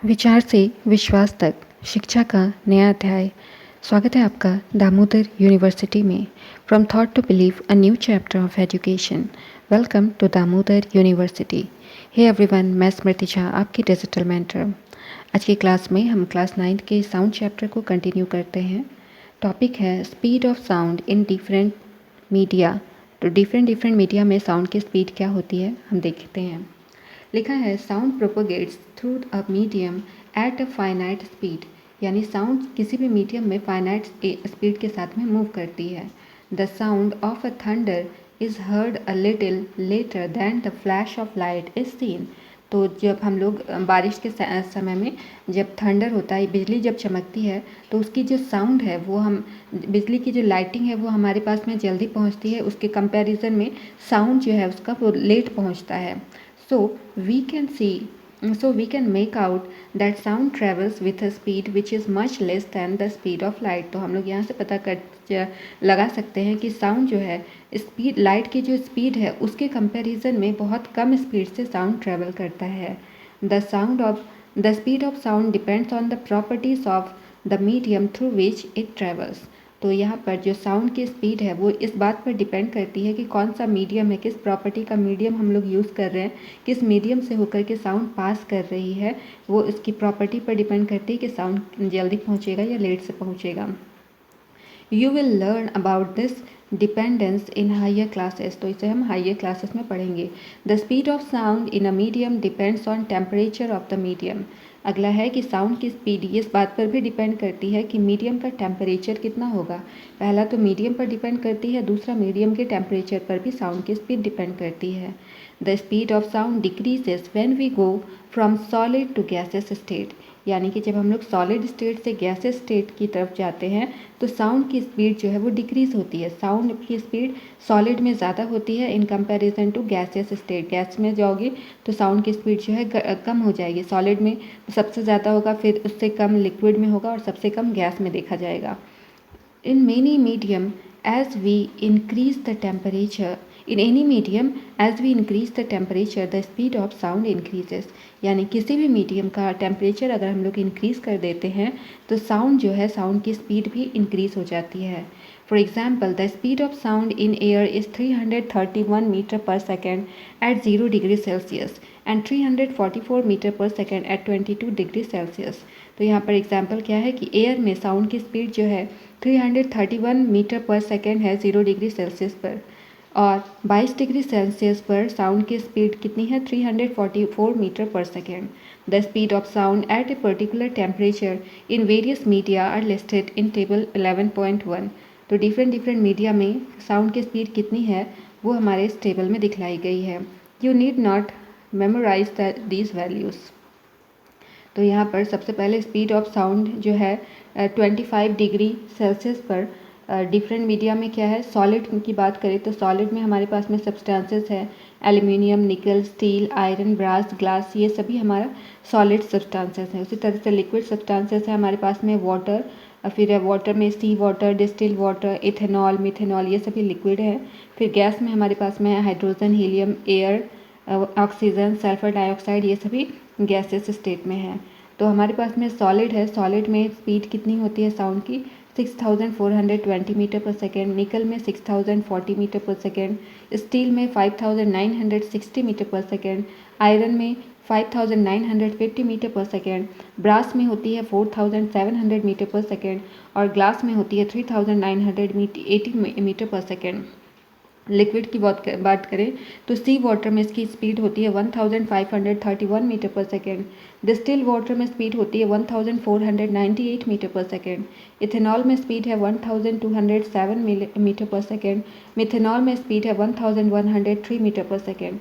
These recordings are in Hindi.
विचार से विश्वास तक शिक्षा का नया अध्याय। स्वागत है आपका दामोदर यूनिवर्सिटी में। From thought to believe, a new chapter of education. Welcome to Damodar university. Hey everyone, मैं स्मृति झा, आपकी डिजिटल मेंटर। आज की क्लास में हम क्लास 9 के साउंड चैप्टर को कंटिन्यू करते हैं। टॉपिक है speed of sound in different media. तो डिफरेंट मीडिया में साउंड की स्पीड क्या होती है हम देखते हैं। लिखा है sound propagates through a medium at a finite speed, यानी साउंड किसी भी मीडियम में फाइनाइट स्पीड के साथ में मूव करती है। The sound of a thunder is heard a little later than the flash of light is seen. तो जब हम लोग बारिश के समय में जब थंडर होता है, बिजली जब चमकती है, तो उसकी जो साउंड है वो हम बिजली की जो लाइटिंग है वो हमारे पास में जल्दी पहुंचती है, उसके कंपैरिजन में साउंड जो है उसका वो लेट पहुंचता है। So we can see, so we can make out that sound travels with a speed which is much less than the speed of light. तो हम लोग यहाँ से पता कर लगा सकते हैं कि साउंड जो है स्पीड, लाइट की जो स्पीड है उसके कंपैरिजन में बहुत कम स्पीड से साउंड ट्रेवल करता है। The speed of sound depends on the properties of the medium through which it travels. तो यहाँ पर जो साउंड की स्पीड है वो इस बात पर डिपेंड करती है कि कौन सा मीडियम है, किस प्रॉपर्टी का मीडियम हम लोग यूज़ कर रहे हैं, किस मीडियम से होकर के साउंड पास कर रही है, वो इसकी प्रॉपर्टी पर डिपेंड करती है कि साउंड जल्दी पहुँचेगा या लेट से पहुँचेगा। You will learn about this dependence in higher classes. तो इसे हम हायर क्लासेस में पढ़ेंगे। The speed of sound in a medium depends on temperature of the medium. अगला है कि साउंड की स्पीड इस बात पर भी डिपेंड करती है कि मीडियम का टेम्परेचर कितना होगा। पहला तो मीडियम पर डिपेंड करती है, दूसरा मीडियम के टेम्परेचर पर भी साउंड की स्पीड डिपेंड करती है। The speed of sound decreases when we go from solid to gases state, यानी कि जब हम लोग सॉलिड स्टेट से गैसेस स्टेट की तरफ जाते हैं तो साउंड की स्पीड जो है वो डिक्रीज़ होती है। साउंड की स्पीड सॉलिड में ज़्यादा होती है in comparison to gases state. Gas में जाओगे तो साउंड की स्पीड जो है कम हो जाएगी। सॉलिड में सबसे ज़्यादा होगा, फिर उससे कम लिक्विड में होगा और सबसे कम गैस में देखा जाएगा। In many medium, as we increase the temperature, in any medium, as we increase the temperature, the speed of sound increases. यानी किसी भी मीडियम का टेम्परेचर अगर हम लोग इंक्रीज़ कर देते हैं तो साउंड जो है, साउंड की स्पीड भी इंक्रीज़ हो जाती है। For example, the speed of sound in air is 331 metre per second at 0 degree Celsius and 344 metre per second at 22 degree Celsius. तो यहाँ पर एग्जाम्पल क्या है कि एयर में साउंड की स्पीड जो है 331 मीटर पर सेकेंड है 0 डिग्री सेल्सियस पर, और 22 डिग्री सेल्सियस पर साउंड की स्पीड कितनी है, 344 metre per second. The speed of sound at a particular temperature in various media are listed in table 11.1। तो डिफरेंट मीडिया में साउंड की स्पीड कितनी है वो हमारे इस टेबल में दिखलाई गई है। You need not memorise these values. तो यहाँ पर सबसे पहले स्पीड ऑफ साउंड जो है 25 डिग्री सेल्सियस पर डिफरेंट मीडिया में क्या है। सॉलिड की बात करें तो सॉलिड में हमारे पास में सब्सटेंसेस है, एल्यूमिनियम, निकल, स्टील, आयरन, ब्रास, ग्लास, ये सभी हमारा सॉलिड सब्सटेंसेस हैं। उसी तरह से लिक्विड सब्सटेंसेस है हमारे पास में वाटर, फिर वाटर में sea water, distil water, ethanol, methanol, ये सभी लिक्विड है। फिर गैस में हमारे पास में है hydrogen, helium, air, oxygen, sulphur dioxide, ये सभी गैसेस स्टेट में है। तो हमारे पास में सॉलिड है, सॉलिड में स्पीड कितनी होती है साउंड की, 6420 मीटर पर सेकेंड, निकल में 6040 मीटर पर सेकेंड, स्टील में 5960 मीटर पर सेकेंड, आयरन में 5950 मीटर पर सेकेंड, ब्रास में होती है 4700 मीटर पर सेकेंड, और ग्लास में होती है 3980 मीटर पर सेकेंड। लिक्विड की बात करें तो सी वाटर में इसकी स्पीड होती है 1531 metre per second, distil water में स्पीड होती है 1498 मीटर पर सेकेंड, इथेनॉल में स्पीड है 1207 मीटर पर सेकेंड, मिथेनॉल में स्पीड है 1103 मीटर पर सेकेंड।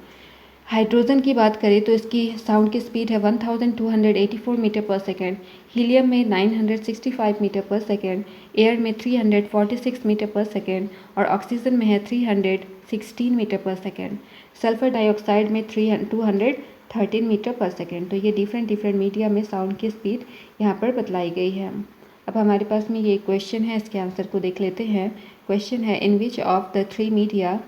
हाइड्रोजन की बात करें तो इसकी साउंड की स्पीड है 1284 मीटर पर सेकेंड, हीलियम में 965 मीटर पर सेकेंड, एयर में 346 मीटर पर सेकेंड, और ऑक्सीजन में है 316 metre per second. Sulphur dioxide में 213 मीटर पर सेकेंड। तो ये डिफरेंट मीडिया में साउंड की स्पीड यहाँ पर बतलाई गई है। अब हमारे पास में ये क्वेश्चन है, इसके आंसर को देख लेते हैं। क्वेश्चन है, in which of the three media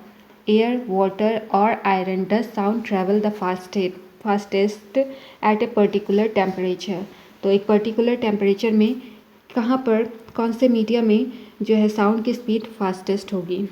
air, water और iron does sound travel the fastest at a particular temperature. तो एक पर्टिकुलर टेम्परेचर में कहाँ पर कौन से मीडियम में जो है साउंड की स्पीड फास्टेस्ट होगी।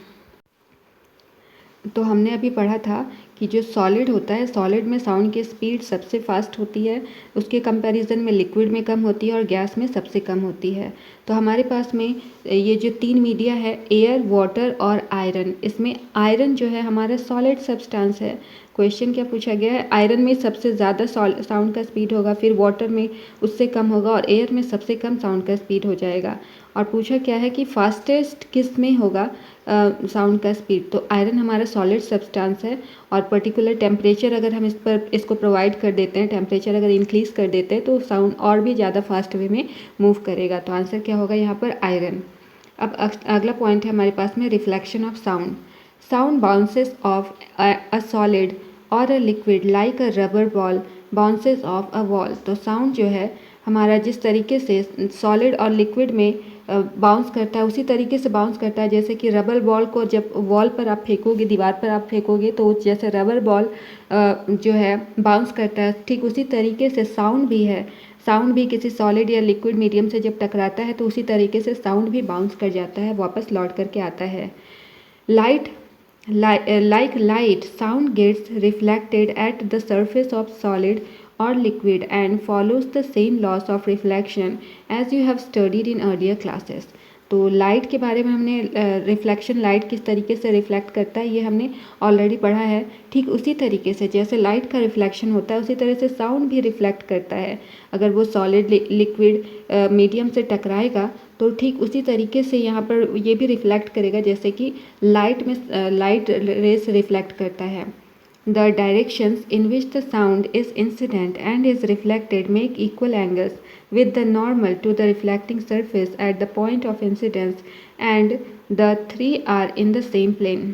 तो हमने अभी पढ़ा था कि जो सॉलिड होता है, सॉलिड में साउंड की स्पीड सबसे फास्ट होती है, उसके कंपैरिजन में लिक्विड में कम होती है और गैस में सबसे कम होती है। तो हमारे पास में ये जो 3 मीडिया है, एयर, वाटर और आयरन, इसमें आयरन जो है हमारा सॉलिड सब्सटेंस है। क्वेश्चन क्या पूछा गया है, आयरन में सबसे ज़्यादा साउंड का स्पीड होगा, फिर वाटर में उससे कम होगा और एयर में सबसे कम साउंड का स्पीड हो जाएगा। और पूछा क्या है कि फास्टेस्ट किस में होगा साउंड का स्पीड। तो आयरन हमारा सॉलिड सब्सटेंस है और पर्टिकुलर टेम्परेचर अगर हम इसको प्रोवाइड कर देते हैं, टेम्परेचर अगर इंक्रीज कर देते हैं तो साउंड और भी ज़्यादा फास्ट वे में मूव करेगा। तो आंसर क्या होगा यहाँ पर, आयरन। अब अगला पॉइंट है हमारे पास में, reflection of sound. Sound bounces off a solid और a liquid like a rubber ball bounces off a wall. तो साउंड जो है हमारा जिस तरीके से सॉलिड और लिक्विड में बाउंस करता है, उसी तरीके से बाउंस करता है जैसे कि रबर बॉल को जब वॉल पर आप फेंकोगे, दीवार पर आप फेंकोगे, तो जैसे रबर बॉल जो है बाउंस करता है, ठीक उसी तरीके से साउंड भी है। साउंड भी किसी सॉलिड या लिक्विड मीडियम से जब टकराता है तो उसी तरीके से साउंड भी बाउंस कर जाता है, वापस लौट करके आता है। Light like light, sound gets reflected at the surface of solid or liquid and follows the same laws of reflection as you have studied in earlier classes। तो लाइट के बारे में हमने रिफ्लेक्शन, लाइट किस तरीके से रिफ्लेक्ट करता है ये हमने ऑलरेडी पढ़ा है। ठीक उसी तरीके से जैसे लाइट का रिफ्लेक्शन होता है उसी तरह से साउंड भी रिफ्लेक्ट करता है। अगर वो सॉलिड लिक्विड मीडियम से टकराएगा तो ठीक उसी तरीके से यहाँ पर ये भी रिफ्लेक्ट करेगा जैसे कि लाइट में लाइट रेस रिफ्लेक्ट करता है। The directions in which the sound is incident and is reflected make equal angles with the normal to the reflecting surface at the point of incidence and the three are in the same plane।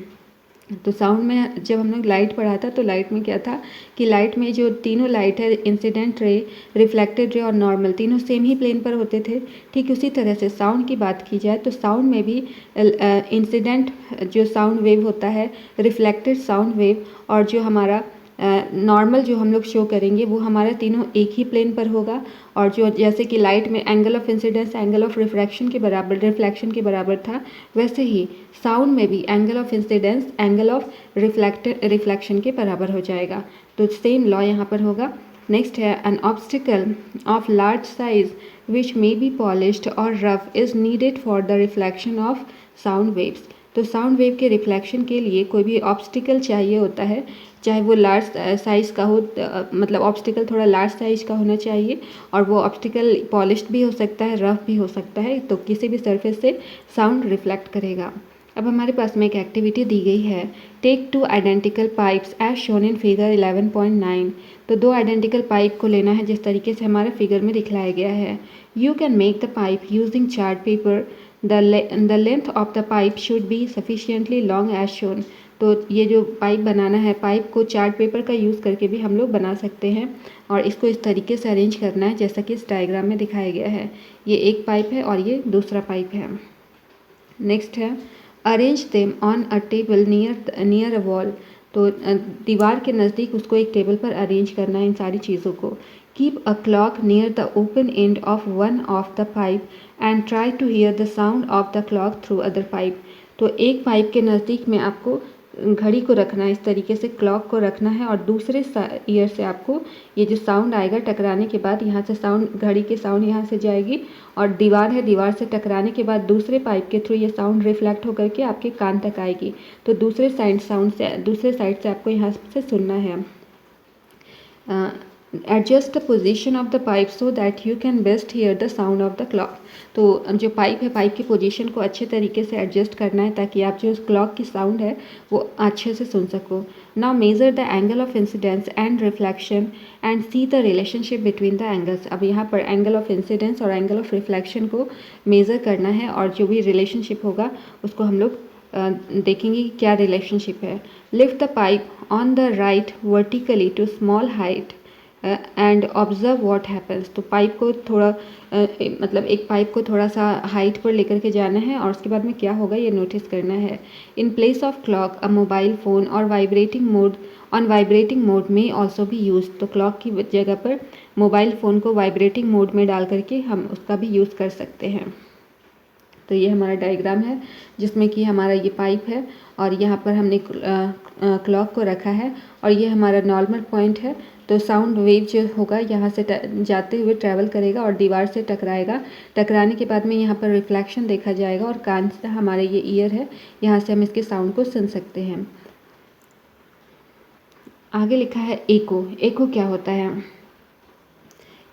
तो साउंड में जब हम लोग लाइट पढ़ा था तो लाइट में क्या था कि लाइट में जो तीनों लाइट है, इंसिडेंट रे, रिफ्लेक्टेड रे और नॉर्मल, तीनों सेम ही प्लेन पर होते थे। ठीक उसी तरह से साउंड की बात की जाए तो साउंड में भी इंसिडेंट जो साउंड वेव होता है, रिफ्लेक्टेड साउंड वेव और जो हमारा नॉर्मल जो हम लोग शो करेंगे वो हमारा तीनों एक ही प्लेन पर होगा। और जो जैसे कि लाइट में angle of incidence angle of refraction के बराबर, रिफ्लेक्शन के बराबर था, वैसे ही साउंड में भी angle of incidence angle of reflection के बराबर हो जाएगा। तो सेम लॉ यहाँ पर होगा। नेक्स्ट है, an obstacle of large size which may be polished और rough is needed for the reflection of sound waves. तो साउंड वेव के रिफ्लेक्शन के लिए कोई भी ऑब्स्टिकल चाहिए होता है, चाहे वो लार्ज साइज़ का हो, मतलब ऑब्स्टिकल थोड़ा लार्ज साइज़ का होना चाहिए और वो ऑब्स्टिकल पॉलिश्ड भी हो सकता है, रफ भी हो सकता है, तो किसी भी सरफेस से साउंड रिफ्लेक्ट करेगा। अब हमारे पास में एक एक्टिविटी दी गई है, take 2 identical pipes as shown in figure 11.9। तो 2 आइडेंटिकल पाइप को लेना है जिस तरीके से हमारे फिगर में दिखलाया गया है। You can make the pipe using chart paper. The length of the pipe should be sufficiently long as shown. तो ये जो पाइप बनाना है, पाइप को चार्ट पेपर का यूज़ करके भी हम लोग बना सकते हैं और इसको इस तरीके से अरेंज करना है जैसा कि इस डायग्राम में दिखाया गया है। ये एक पाइप है और ये दूसरा पाइप है। नेक्स्ट है, arrange them on a table near a wall. तो दीवार के नज़दीक उसको एक टेबल पर अरेंज करना है इन सारी चीज़ों को। Keep a clock near the open end of one of the pipe and try to hear the sound of the clock through other pipe. तो एक पाइप के नज़दीक में आपको घड़ी को रखना है, इस तरीके से क्लॉक को रखना है और दूसरे ईयर से आपको ये जो साउंड आएगा टकराने के बाद, यहाँ से साउंड, घड़ी की साउंड यहाँ से जाएगी और दीवार है, दीवार से टकराने के बाद दूसरे पाइप के थ्रू ये साउंड रिफ्लेक्ट होकर के आपके कान तक आएगी। तो दूसरे साइड से आपको यहाँ से सुनना है। Adjust the position of the pipe so that you can best here the sound of the clock. तो जो पाइप है, पाइप की पोजीशन को अच्छे तरीके से एडजस्ट करना है ताकि आप जो क्लॉक की साउंड है वो अच्छे से सुन सको। Now measure the angle of incidence and reflection and see the relationship between the angles. अब यहाँ पर एंगल ऑफ इंसिडेंस और एंगल ऑफ रिफ्लेक्शन को मेज़र करना है और जो भी रिलेशनशिप होगा उसको हम लोग देखेंगे कि क्या रिलेशनशिप है। Lift the pipe on the right vertically to small height and observe what happens. तो पाइप को थोड़ा मतलब एक पाइप को थोड़ा सा हाइट पर लेकर के जाना है और उसके बाद में क्या होगा ये नोटिस करना है। In place of clock a mobile phone और वाइब्रेटिंग मोड में ऑल्सो भी यूज़। तो क्लॉक की जगह पर मोबाइल फ़ोन को वाइब्रेटिंग मोड में डाल करके हम उसका भी यूज़ कर सकते हैं। तो ये हमारा डायग्राम है जिसमें कि हमारा ये पाइप है और यहाँ पर हमने क्लॉक को रखा है और ये हमारा नॉर्मल पॉइंट है। तो साउंड वेव जो होगा यहाँ से जाते हुए ट्रैवल करेगा और दीवार से टकराएगा। टकराने के बाद में यहाँ पर रिफ्लेक्शन देखा जाएगा और कान से हमारे ये ईयर है, यहाँ से हम इसके साउंड को सुन सकते हैं। आगे लिखा है एको। एको क्या होता है?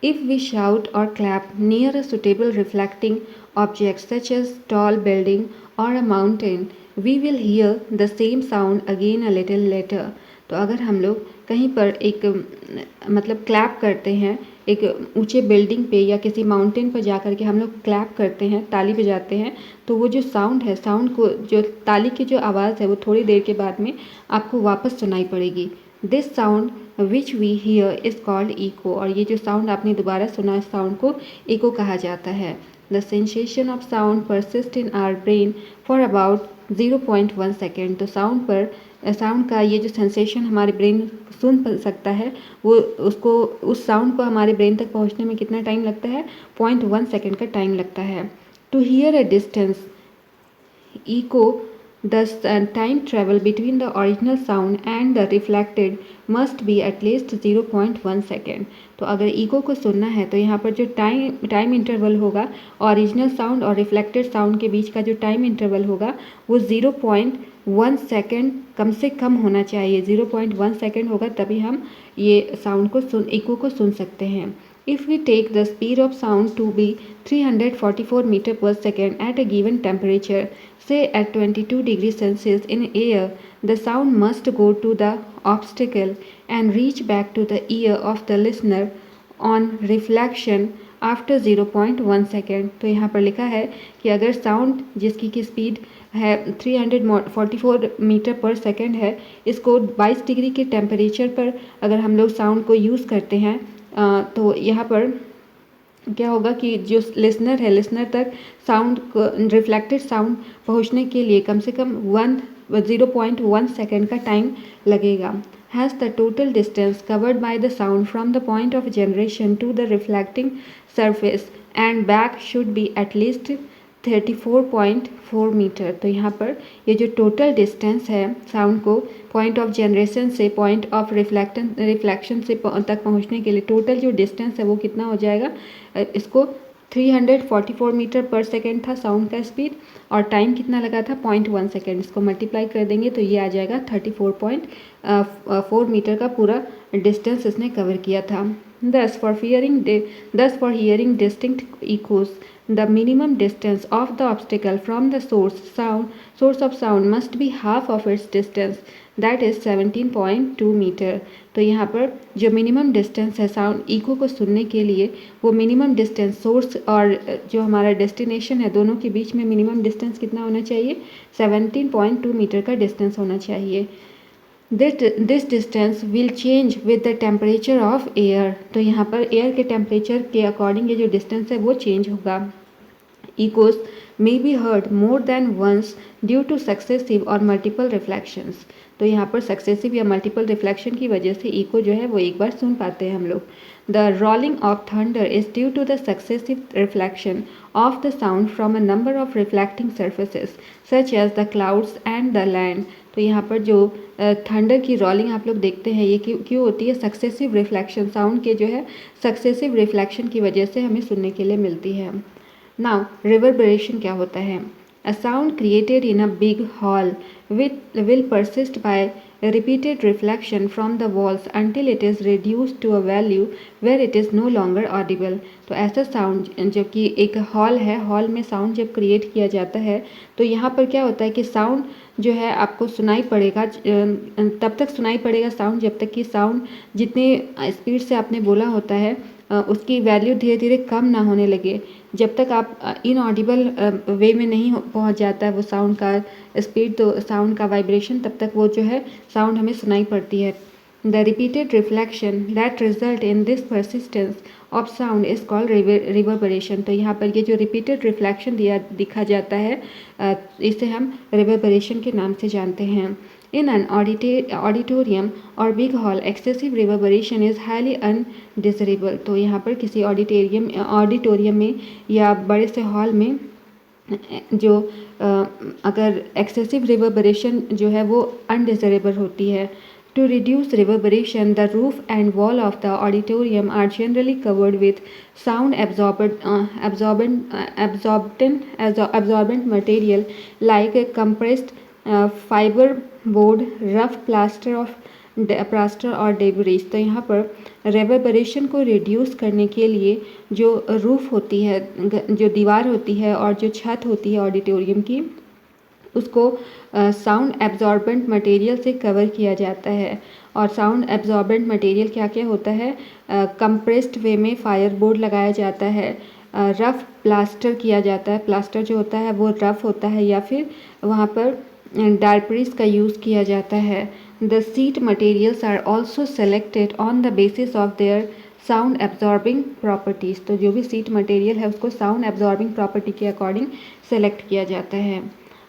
If we shout or clap near a suitable reflecting object such as tall building or a mountain, we will hear the same sound again a little later. तो अगर हम लोग कहीं पर एक मतलब क्लैप करते हैं, एक ऊंचे बिल्डिंग पे या किसी माउंटेन पर जा कर के हम लोग क्लैप करते हैं, ताली बजाते हैं, तो वो जो साउंड है, साउंड को जो ताली की जो आवाज़ है वो थोड़ी देर के बाद में आपको वापस सुनाई पड़ेगी। This sound which we hear is called echo. और ये जो साउंड आपने दोबारा सुना, इस साउंड को इको कहा जाता है। The sensation of sound persist in our brain for about 0.1 second. तो साउंड का ये जो सेंसेशन हमारे ब्रेन सुन सकता है, वो उसको उस साउंड को हमारे ब्रेन तक पहुंचने में कितना टाइम लगता है? 0.1 सेकेंड का टाइम लगता है। To hear a distance echo, the time travel between the original sound and the reflected must be at least 0.1 second. तो अगर इको को सुनना है तो यहाँ पर जो टाइम इंटरवल होगा ओरिजिनल साउंड और रिफ्लेक्टेड साउंड के बीच का जो टाइम इंटरवल होगा वो 0.1 सेकेंड कम से कम होना चाहिए। 0.1 सेकेंड होगा तभी हम ये साउंड को इको को सुन सकते हैं। If we take the speed of sound to be 344 meter per second at a given temperature, say at 22 degrees Celsius in air, the sound must go to the obstacle and reach back to the ear of the listener on reflection after 0.1 second. तो यहाँ पर लिखा है कि अगर साउंड जिसकी की स्पीड है 344 मीटर पर सेकेंड है, इसको 22 डिग्री के टेम्परेचर पर अगर हम लोग साउंड को यूज़ करते हैं तो यहाँ पर क्या होगा कि जो लिसनर है, लिसनर तक साउंड रिफ्लेक्टेड साउंड पहुँचने के लिए कम से कम 0.1 सेकेंड का टाइम लगेगा। Hence the total distance covered by the sound from the point of generation to the reflecting surface and back should be at least 34.4 metre. तो यहाँ पर ये जो टोटल डिस्टेंस है साउंड को पॉइंट ऑफ जनरेशन से पॉइंट ऑफ रिफ्लेक्शन से तक पहुँचने के लिए टोटल जो डिस्टेंस है वो कितना हो जाएगा? इसको 344 मीटर पर सेकेंड था साउंड का स्पीड और टाइम कितना लगा था? 0.1 सेकेंड। इसको मल्टीप्लाई कर देंगे तो ये आ जाएगा 34.4 मीटर का पूरा डिस्टेंस इसने कवर किया था। Thus for hearing distinct echoes, the minimum distance of the obstacle from the source of sound must be half of its distance, that is 17.2 metre. तो यहाँ पर जो मिनिमम डिस्टेंस है साउंड इको को सुनने के लिए, वो मिनिमम डिस्टेंस सोर्स और जो हमारा डेस्टिनेशन है दोनों के बीच में मिनिमम डिस्टेंस कितना होना चाहिए? 17.2 मीटर का डिस्टेंस होना चाहिए। This distance will change with the temperature of air. तो यहाँ पर एयर के टेम्परेचर के अकॉर्डिंग ये जो डिस्टेंस है वो चेंज होगा। Echoes may be heard more than once due to successive or multiple reflections। तो यहाँ पर सक्सेसिव या मल्टीपल रिफ्लेक्शन की वजह से इको जो है वो एक बार सुन पाते हैं हम लोग। The rolling of thunder is due to the successive reflection of the sound from a number of reflecting surfaces such as the clouds and the land. तो यहाँ पर जो थंडर की रॉलिंग आप लोग देखते हैं ये क्यों होती है? सक्सेसिव रिफ्लेक्शन, साउंड के जो है सक्सेसिव रिफ्लेक्शन की वजह से हमें सुनने के लिए मिलती है। नाउ रिवर्बरेशन क्या होता है? A sound created in a big hall will persist by repeated reflection from the walls until it is reduced to a value where it is no longer audible। तो ऐसा साउंड जब कि एक हॉल है, हॉल में साउंड जब क्रिएट किया जाता है तो यहाँ पर क्या होता है कि साउंड जो है आपको सुनाई पड़ेगा, तब तक सुनाई पड़ेगा साउंड जब तक कि साउंड जितने स्पीड से आपने बोला होता है उसकी वैल्यू धीरे धीरे कम ना होने लगे। जब तक आप इनऑडिबल वे में नहीं पहुंच जाता है वो साउंड का स्पीड, तो साउंड का वाइब्रेशन, तब तक वो जो है साउंड हमें सुनाई पड़ती है। The repeated reflection that result in this persistence of sound is called reverberation. तो यहाँ पर ये जो repeated reflection दिखा जाता है इसे हम reverberation के नाम से जानते हैं. In an auditorium or big hall, excessive reverberation is highly undesirable. तो यहाँ पर किसी ऑडिटोरियम में या बड़े से हॉल में जो अगर एक्सेसिव रिवर्बरेशन जो है वो अनडिज़रेबल होती है. To reduce reverberation, the roof and wall of the auditorium are generally covered with sound absorbent material like compressed fiber board, rough plaster और डेब्रिस. तो यहाँ पर रेवर्बरेशन को रिड्यूस करने के लिए जो रूफ होती है, जो दीवार होती है और जो छत होती है ऑडिटोरियम की, उसको साउंड एब्जॉर्बेंट मटेरियल से कवर किया जाता है. और साउंड एब्जॉर्बेंट मटेरियल क्या क्या होता है? कंप्रेस्ड वे में फायर बोर्ड लगाया जाता है, रफ़ प्लास्टर किया जाता है, प्लास्टर जो होता है वो रफ़ होता है, या फिर वहाँ पर डार्परीज का यूज़ किया जाता है. The seat materials are also selected on the basis of their sound absorbing properties. तो जो भी सीट मटेरियल है उसको साउंड एब्जॉर्बिंग प्रॉपर्टी के अकॉर्डिंग सेलेक्ट किया जाता है.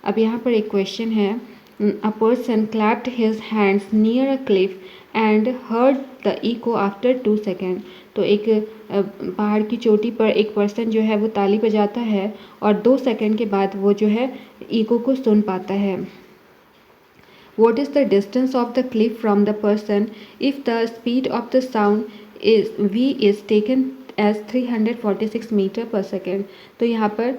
अब यहाँ पर एक क्वेश्चन है. A person clapped his hands near a cliff and heard the echo after 2 second. तो एक पहाड़ की चोटी पर एक पर्सन जो है वो ताली बजाता है और 2 सेकेंड के बाद वो जो है इको को सुन पाता है. What is the distance of the cliff from the person if the speed of the sound is taken as 346 metre per second. तो यहाँ पर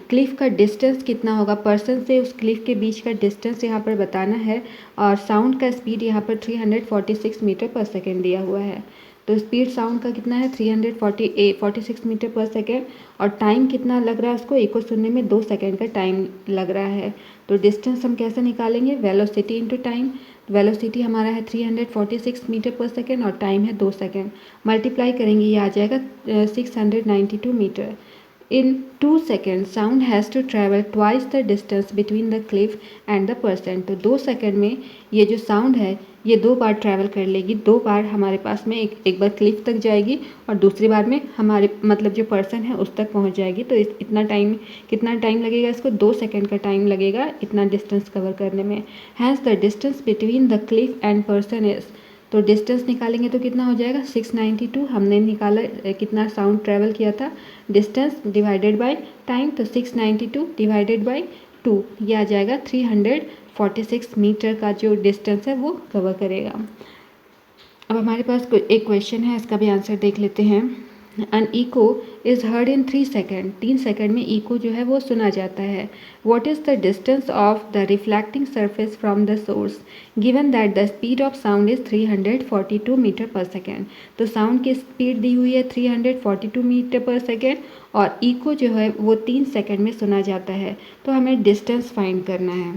क्लिफ का डिस्टेंस कितना होगा, पर्सन से उस क्लिफ के बीच का डिस्टेंस यहाँ पर बताना है और साउंड का स्पीड यहाँ पर 346 मीटर पर सेकेंड दिया हुआ है. तो स्पीड साउंड का कितना है 346 मीटर पर सेकेंड और टाइम कितना लग रहा है उसको इको सुनने में 2 सेकेंड का टाइम लग रहा है. तो डिस्टेंस हम कैसे निकालेंगे? Velocity into time. वेलोसिटी हमारा है 346 मीटर पर सेकेंड और टाइम है 2 सेकेंड. मल्टीप्लाई करेंगे ये आ जाएगा 692 metre. In 2 seconds, sound has to travel twice the distance between the cliff and the person. तो 2 सेकेंड में ये जो साउंड है ये 2 बार ट्रैवल कर लेगी. 2 बार हमारे पास में एक बार क्लिफ तक जाएगी और दूसरी बार में हमारे मतलब जो पर्सन है उस तक पहुंच जाएगी. तो कितना टाइम लगेगा इसको? 2 सेकेंड का टाइम लगेगा इतना डिस्टेंस कवर करने में. Hence the distance between the cliff and person is. तो डिस्टेंस निकालेंगे तो कितना हो जाएगा 692. हमने निकाला कितना साउंड ट्रैवल किया था, डिस्टेंस डिवाइडेड बाय टाइम. तो 692 डिवाइडेड बाय 2 ये आ जाएगा 346 मीटर का जो डिस्टेंस है वो कवर करेगा. अब हमारे पास एक क्वेश्चन है, इसका भी आंसर देख लेते हैं. An echo is heard in 3 seconds. 3 second में echo जो है वो सुना जाता है. What is the distance of the reflecting surface from the source given that the speed of sound is 342 metre per second. तो साउंड की स्पीड दी हुई है 342 मीटर पर सेकेंड और echo जो है वो 3 सेकेंड में सुना जाता है. तो हमें डिस्टेंस फाइंड करना है.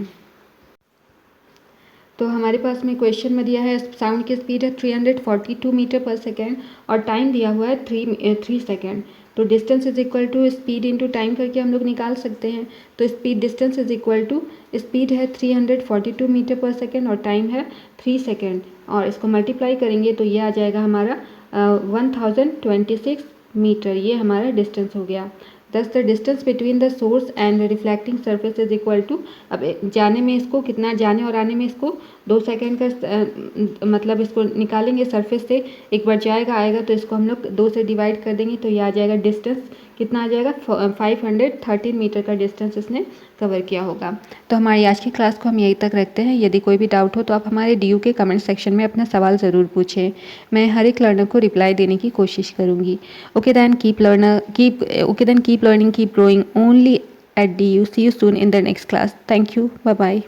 तो हमारे पास में क्वेश्चन में दिया है साउंड की स्पीड है 342 मीटर पर सेकेंड और टाइम दिया हुआ है 3 सेकेंड. तो distance is equal to speed into time करके हम लोग निकाल सकते हैं. तो speed distance is equal to speed है 342 मीटर पर सेकेंड और टाइम है 3 सेकेंड और इसको मल्टीप्लाई करेंगे तो ये आ जाएगा हमारा 1026 मीटर. ये हमारा डिस्टेंस हो गया. Thus the distance between the source and reflecting surface is equal to. अब जाने में इसको कितना, जाने और आने में इसको 2 सेकेंड का मतलब इसको निकालेंगे सरफेस से. एक बार जाएगा आएगा तो इसको हम लोग 2 से डिवाइड कर देंगे तो ये आ जाएगा डिस्टेंस कितना आ जाएगा 513 मीटर का डिस्टेंस इसने कवर किया होगा. तो हमारी आज की क्लास को हम यहीं तक रखते हैं. यदि कोई भी डाउट हो तो आप हमारे DU के कमेंट सेक्शन में अपना सवाल ज़रूर पूछें. मैं हर एक लर्नर को रिप्लाई देने की कोशिश करूँगी. Okay then keep learning, keep growing only at DU. See you soon in the next class. Thank you. Bye bye.